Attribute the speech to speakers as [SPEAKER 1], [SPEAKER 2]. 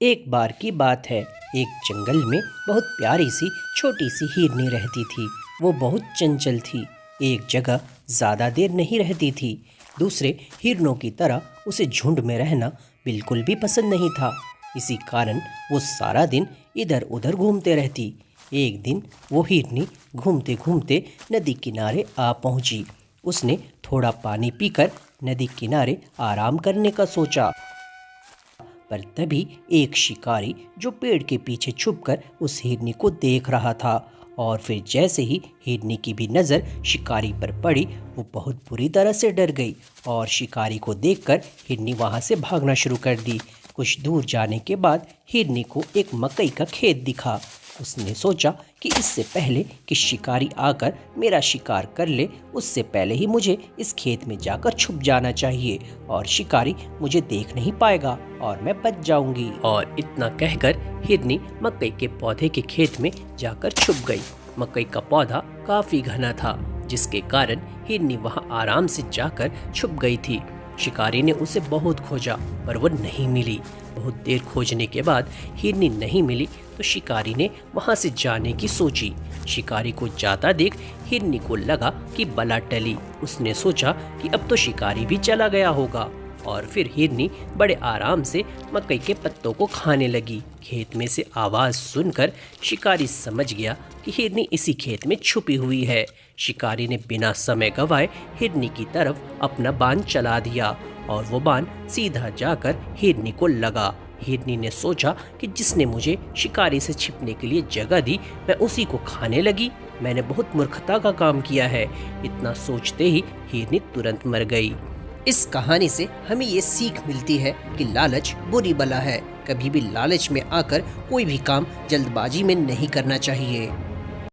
[SPEAKER 1] एक बार की बात है। एक जंगल में बहुत प्यारी सी छोटी सी हिरनी रहती थी। वो बहुत चंचल थी। एक जगह ज़्यादा देर नहीं रहती थी। दूसरे हिरनों की तरह उसे झुंड में रहना बिल्कुल भी पसंद नहीं था। इसी कारण वो सारा दिन इधर उधर घूमते रहती। एक दिन वो हिरनी घूमते घूमते नदी किनारे आ पहुंची। उसने थोड़ा पानी पीकर नदी किनारे आराम करने का सोचा, पर तभी एक शिकारी जो पेड़ के पीछे छुपकर उस हिरनी को देख रहा था, और फिर जैसे ही हिरनी की भी नज़र शिकारी पर पड़ी, वो बहुत बुरी तरह से डर गई और शिकारी को देखकर हिरनी वहाँ से भागना शुरू कर दी। कुछ दूर जाने के बाद हिरनी को एक मकई का खेत दिखा। उसने सोचा कि इससे पहले कि शिकारी आकर मेरा शिकार कर ले, उससे पहले ही मुझे इस खेत में जाकर छुप जाना चाहिए और शिकारी मुझे देख नहीं पाएगा और मैं बच जाऊंगी। और इतना कहकर हिरनी मकई के पौधे के खेत में जाकर छुप गई। मकई का पौधा काफी घना था, जिसके कारण हिरनी वहां आराम से जाकर छुप गई थी। शिकारी ने उसे बहुत खोजा, पर वो नहीं मिली। बहुत देर खोजने के बाद हिरनी नहीं मिली तो शिकारी ने वहां से जाने की सोची। शिकारी को जाता देख हिरनी को लगा कि बला टली। उसने सोचा कि अब तो शिकारी भी चला गया होगा, और फिर हिरनी बड़े आराम से मकई के पत्तों को खाने लगी। खेत में से आवाज़ सुनकर शिकारी समझ गया कि हिरनी इसी खेत में छुपी हुई है। शिकारी ने बिना समय गंवाए हिरनी की तरफ अपना बाण चला दिया, और वो बाण सीधा जाकर हिरनी को लगा। हिरनी ने सोचा कि जिसने मुझे शिकारी से छिपने के लिए जगह दी, मैं उसी को खाने लगी। मैंने बहुत मूर्खता का काम किया है। इतना सोचते ही हिरनी तुरंत मर गई। इस कहानी से हमें ये सीख मिलती है कि लालच बुरी बला है। कभी भी लालच में आकर कोई भी काम जल्दबाजी में नहीं करना चाहिए।